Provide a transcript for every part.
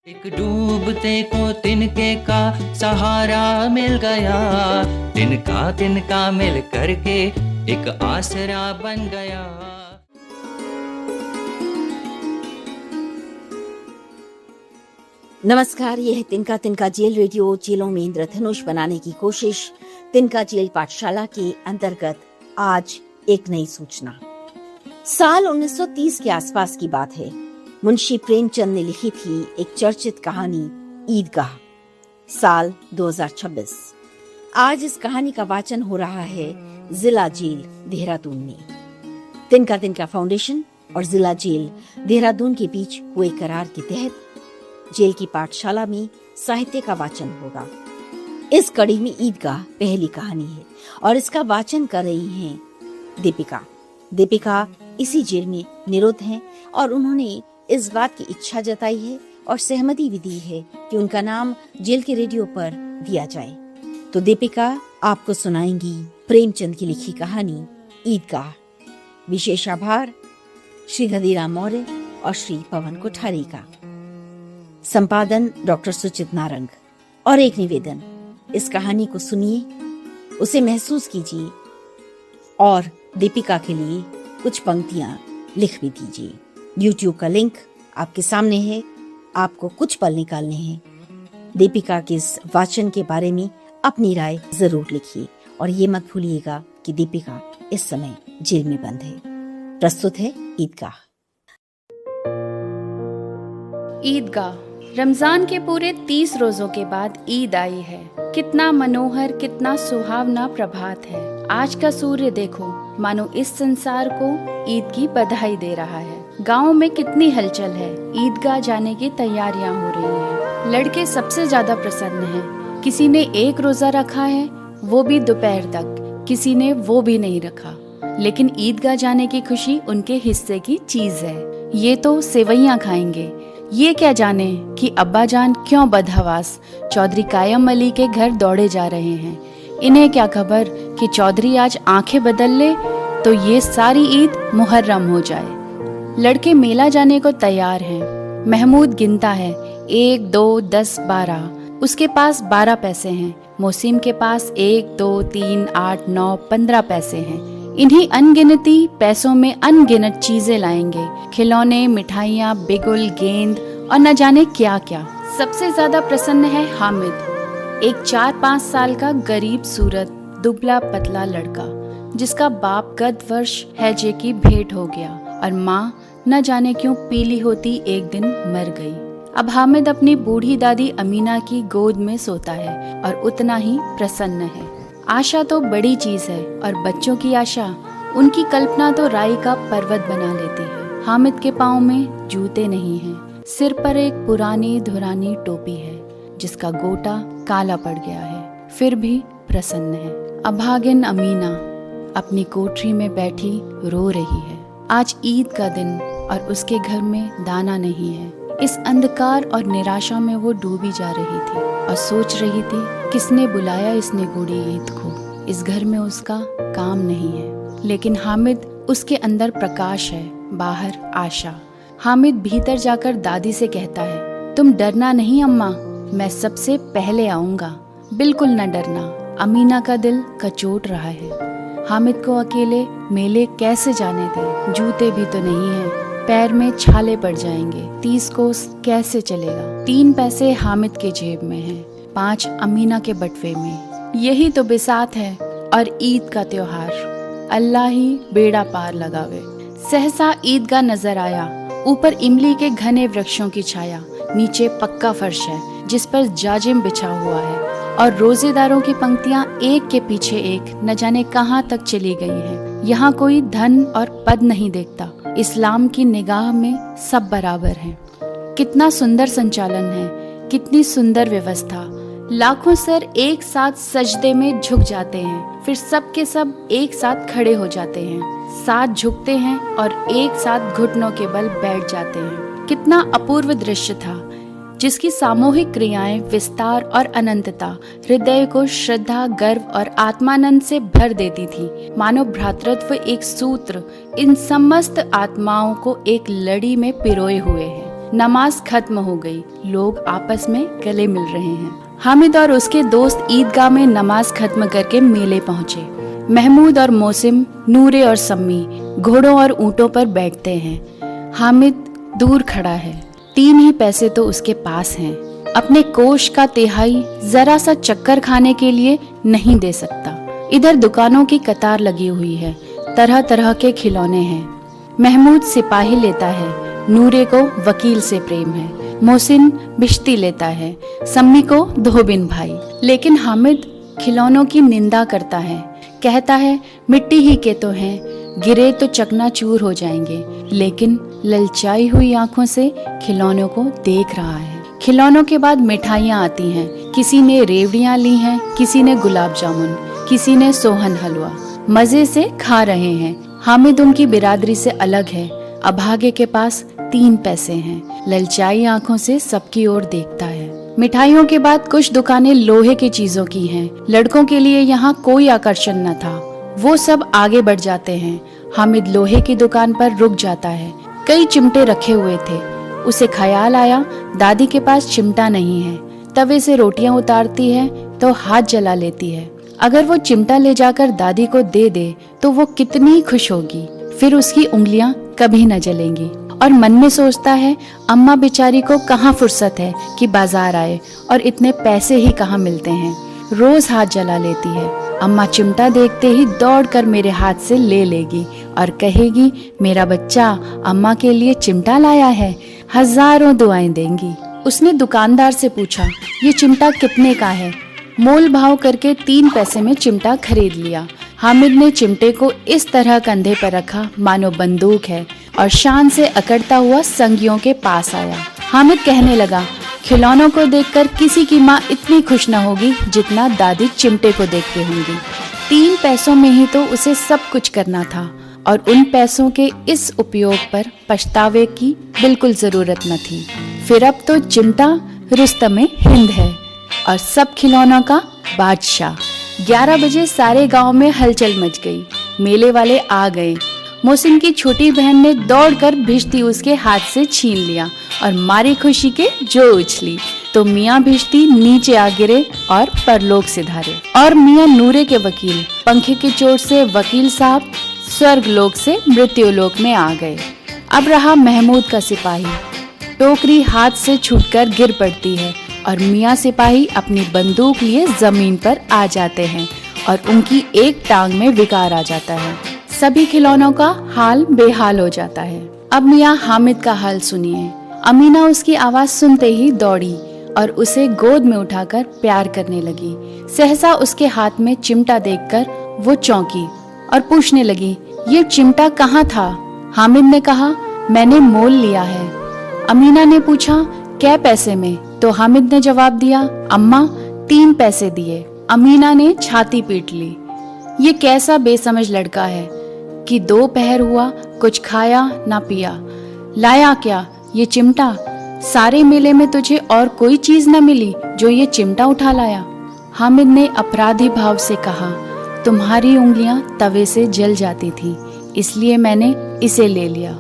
एक डूबते को तिनके का सहारा मिल गया, तिनका तिनका मिल करके एक आसरा बन गया। नमस्कार, यह है तिनका तिनका जेल रेडियो। जेलों में इंद्रधनुष बनाने की कोशिश तिनका जेल पाठशाला के अंतर्गत आज एक नई सूचना। साल 1930 के आसपास की बात है। मुंशी प्रेमचंद ने लिखी थी एक चर्चित कहानी ईदगाह। साल 2026। आज इस कहानी का वाचन हो रहा है जिला जेल देहरादून में। तिनका तिनका फाउंडेशन और जिला जेल देहरादून के बीच हुए करार के तहत जेल की पाठशाला में साहित्य का वाचन होगा। इस कड़ी में ईदगाह पहली कहानी है और इसका वाचन कर रही हैं दीपिका इसी जेल में निरुद्ध हैं और उन्होंने इस बात की इच्छा जताई है और सहमति भी दी है कि उनका नाम जेल के रेडियो पर दिया जाए। तो दीपिका आपको सुनाएंगी प्रेमचंद की लिखी कहानी ईदगाह। विशेष आभार श्री गदीराम मौर्य और श्री पवन कोठारी का। संपादन डॉक्टर सुचित नारंग। और एक निवेदन, इस कहानी को सुनिए, उसे महसूस कीजिए और दीपिका के लिए कुछ पंक्तियां लिख भी दीजिए। YouTube का लिंक आपके सामने है, आपको कुछ पल निकालने हैं। दीपिका के इस वाचन के बारे में अपनी राय जरूर लिखिए और ये मत भूलिएगा कि दीपिका इस समय जेल में बंद है। प्रस्तुत है ईदगाह। ईदगाह। रमजान के पूरे 30 रोजों के बाद ईद आई है। कितना मनोहर, कितना सुहावना प्रभात है। आज का सूर्य देखो, मानो इस संसार को ईद की बधाई दे रहा है। गांव में कितनी हलचल है। ईदगाह जाने की तैयारियां हो रही हैं। लड़के सबसे ज्यादा प्रसन्न हैं। किसी ने एक रोजा रखा है, वो भी दोपहर तक। किसी ने वो भी नहीं रखा, लेकिन ईदगाह जाने की खुशी उनके हिस्से की चीज है। ये तो सेवैयां खाएंगे। ये क्या जाने कि अब्बा जान क्यों बदहवास चौधरी कायम अली के घर दौड़े जा रहे हैं। इन्हें क्या खबर कि चौधरी आज आंखें बदल ले तो ये सारी ईद मुहर्रम हो जाए। लड़के मेला जाने को तैयार हैं। महमूद गिनता है 1, 2, 10, 12। उसके पास 12 पैसे हैं। मोसीम के पास 1, 2, 3, 8, 9, 15 पैसे हैं। इन्हीं अनगिनती पैसों में अनगिनत चीजें लाएंगे। खिलौने, मिठाइयाँ, बिगुल, गेंद और न जाने क्या क्या। सबसे ज्यादा प्रसन्न है हामिद, एक 4-5 साल का गरीब सूरत दुबला पतला लड़का, जिसका बाप गत वर्ष हैजे की भेंट हो गया और माँ न जाने क्यों पीली होती एक दिन मर गई। अब हामिद अपनी बूढ़ी दादी अमीना की गोद में सोता है और उतना ही प्रसन्न है। आशा तो बड़ी चीज है और बच्चों की आशा उनकी कल्पना तो राई का पर्वत बना लेती है। हामिद के पाँव में जूते नहीं हैं। सिर पर एक पुरानी धुरानी टोपी है जिसका गोटा काला पड़ गया है, फिर भी प्रसन्न है। अभागिन अमीना अपनी कोठरी में बैठी रो रही है। आज ईद का दिन और उसके घर में दाना नहीं है। इस अंधकार और निराशा में वो डूबी जा रही थी और सोच रही थी, किसने बुलाया इस निगूढ़ी ईद को। इस घर में उसका काम नहीं है, लेकिन हामिद, उसके अंदर प्रकाश है, बाहर आशा। हामिद भीतर जाकर दादी से कहता है, तुम डरना नहीं अम्मा, मैं सबसे पहले आऊंगा। बिल्कुल न डरना। अमीना का दिल कचोट रहा है। हामिद को अकेले मेले कैसे जाने दे। जूते भी तो नहीं है, पैर में छाले पड़ जाएंगे। 30 कोस कैसे चलेगा। 3 पैसे हामिद के जेब में हैं, 5 अमीना के बटवे में। यही तो बिसात है और ईद का त्योहार। अल्लाह ही बेड़ा पार लगावे। सहसा ईदगाह नजर आया। ऊपर इमली के घने वृक्षों की छाया, नीचे पक्का फर्श है जिस पर जाजिम बिछा हुआ है और रोजेदारों की पंक्तियां एक के पीछे एक न जाने कहां तक चली गई हैं। यहाँ कोई धन और पद नहीं देखता। इस्लाम की निगाह में सब बराबर हैं। कितना सुंदर संचालन है, कितनी सुंदर व्यवस्था। लाखों सर एक साथ सजदे में झुक जाते हैं, फिर सब के सब एक साथ खड़े हो जाते हैं, साथ झुकते हैं और एक साथ घुटनों के बल बैठ जाते हैं। कितना अपूर्व दृश्य था, जिसकी सामूहिक क्रियाएं, विस्तार और अनंतता हृदय को श्रद्धा, गर्व और आत्मानंद से भर देती थी। मानव भ्रातृत्व एक सूत्र इन समस्त आत्माओं को एक लड़ी में पिरोए हुए है। नमाज खत्म हो गई, लोग आपस में गले मिल रहे हैं। हामिद और उसके दोस्त ईदगाह में नमाज खत्म करके मेले पहुँचे। महमूद और मौसिम, नूरे और सम्मी घोड़ों और ऊँटों पर बैठते हैं। हामिद दूर खड़ा है, 3 ही पैसे तो उसके पास हैं। अपने कोष का तिहाई जरा सा चक्कर खाने के लिए नहीं दे सकता। इधर दुकानों की कतार लगी हुई है, तरह तरह के खिलौने हैं। महमूद सिपाही लेता है, नूरे को वकील से प्रेम है, मोहसिन बिश्ती लेता है, सम्मी को धोबिन भाई। लेकिन हामिद खिलौनों की निंदा करता है, कहता है मिट्टी ही के तो हैं, गिरे तो चकनाचूर हो जाएंगे। लेकिन ललचाई हुई आंखों से खिलौनों को देख रहा है। खिलौनों के बाद मिठाइयाँ आती हैं। किसी ने रेवड़ियाँ ली हैं, किसी ने गुलाब जामुन, किसी ने सोहन हलवा। मजे से खा रहे हैं। हामिद उनकी बिरादरी से अलग है। अभागे के पास 3 पैसे हैं। ललचाई आंखों से सबकी ओर देखता है। मिठाइयों के बाद कुछ दुकानें लोहे की चीजों की हैं। लड़कों के लिए यहाँ कोई आकर्षण न था। वो सब आगे बढ़ जाते हैं। हामिद लोहे की दुकान पर रुक जाता है। कई चिमटे रखे हुए थे। उसे ख्याल आया दादी के पास चिमटा नहीं है। तवे से रोटियां उतारती है तो हाथ जला लेती है। अगर वो चिमटा ले जाकर दादी को दे दे तो वो कितनी खुश होगी, फिर उसकी उंगलियां कभी न जलेंगी। और मन में सोचता है अम्मा बेचारी को कहाँ फुर्सत है कि बाजार आए, और इतने पैसे ही कहाँ मिलते हैं। रोज हाथ जला लेती है। अम्मा चिमटा देखते ही दौड़कर मेरे हाथ से ले लेगी और कहेगी मेरा बच्चा अम्मा के लिए चिमटा लाया है, हजारों दुआएं देंगी। उसने दुकानदार से पूछा ये चिमटा कितने का है। मोल भाव करके 3 पैसे में चिमटा खरीद लिया। हामिद ने चिमटे को इस तरह कंधे पर रखा मानो बंदूक है, और शान से अकड़ता हुआ संगियों के पास आया। हामिद कहने लगा खिलौनों को देखकर किसी की माँ इतनी खुश न होगी जितना दादी चिमटे को देखते होंगी। 3 पैसों में ही तो उसे सब कुछ करना था, और उन पैसों के इस उपयोग पर पछतावे की बिल्कुल जरूरत न थी। फिर अब तो चिमटा रुस्तमे हिंद है और सब खिलौनों का बादशाह। 11 बजे सारे गांव में हलचल मच गई। मेले वाले आ गए। मोहसिन की छोटी बहन ने दौड़कर भिश्ती उसके हाथ से छीन लिया और मारी खुशी के जो उछली तो मियाँ भिश्ती नीचे आ गिरे और परलोक सिधारे। और मियाँ नूरे के वकील पंखे की चोट से वकील साहब स्वर्ग लोक से मृत्यु लोक में आ गए। अब रहा महमूद का सिपाही। टोकरी हाथ से छूटकर गिर पड़ती है और मियाँ सिपाही अपनी बंदूक लिए जमीन पर आ जाते हैं और उनकी एक टांग में विकार आ जाता है। सभी खिलौनों का हाल बेहाल हो जाता है। अब मियाँ हामिद का हाल सुनिए। अमीना उसकी आवाज सुनते ही दौड़ी और उसे गोद में उठाकर प्यार करने लगी। सहसा उसके हाथ में चिमटा देखकर वो चौंकी और पूछने लगी ये चिमटा कहाँ था। हामिद ने कहा मैंने मोल लिया है। अमीना ने पूछा क्या पैसे में, तो हामिद ने जवाब दिया अम्मा 3 पैसे दिए। अमीना ने छाती पीट ली। ये कैसा बेसमझ लड़का है कि 2 पहर हुआ कुछ खाया ना पिया। लाया क्या ये चिमटा? सारे मेले में तुझे और कोई चीज न मिली जो ये चिमटा उठा लाया। हामिद ने अपराधी भाव से कहा तुम्हारी उंगलियां तवे से जल जाती थी इसलिए मैंने इसे ले लिया।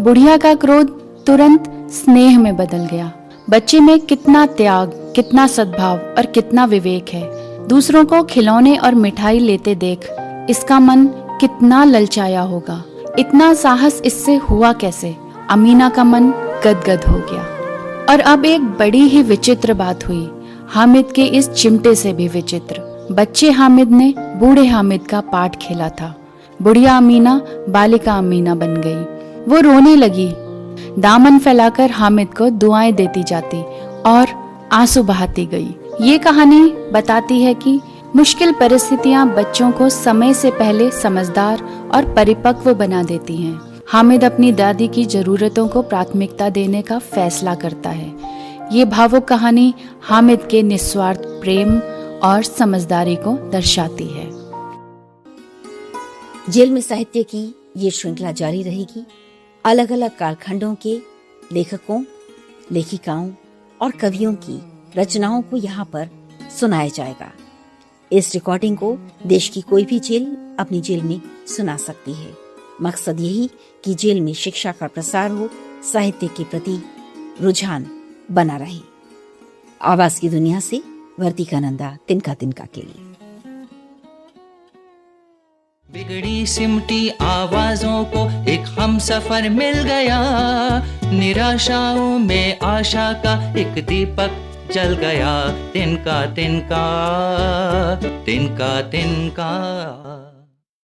बुढ़िया का क्रोध तुरंत स्नेह में बदल गया। बच्चे में कितना त्याग, कितना सद्भाव और कितना विवेक है। दूसरों को खिलौने और मिठाई लेते देख इसका मन कितना ललचाया होगा। इतना साहस इससे हुआ कैसे? अमीना का मन गदगद हो गया। और अब एक बड़ी ही विचित्र बात हुई, हामिद के इस चिमटे से भी विचित्र। बच्चे हामिद ने बूढ़े हामिद का पाठ खेला था। बुढ़िया अमीना बालिका अमीना बन गई। वो रोने लगी, दामन फैलाकर हामिद को दुआएं देती जाती और आंसू बहाती गई। ये कहानी बताती है कि मुश्किल परिस्थितियां बच्चों को समय से पहले समझदार और परिपक्व बना देती हैं। हामिद अपनी दादी की जरूरतों को प्राथमिकता देने का फैसला करता है। ये भावुक कहानी हामिद के निस्वार्थ प्रेम और समझदारी को दर्शाती है। जेल में साहित्य की ये श्रृंखला जारी रहेगी। अलग अलग कालखंडों के लेखकों, लेखिकाओं और कवियों की रचनाओं को यहाँ पर सुनाया जाएगा। इस रिकॉर्डिंग को देश की कोई भी जेल अपनी जेल में सुना सकती है। मकसद यही कि जेल में शिक्षा का प्रसार हो, साहित्य के प्रति रुझान बना रहे। आवाज की दुनिया से वर्तिका नंदा, तिनका तिनका के लिए। बिगड़ी सिमटी आवाजों को एक हम सफर मिल गया, निराशाओं में आशा का एक दीपक जल गया। तिनका तिनका तिनका तिनका।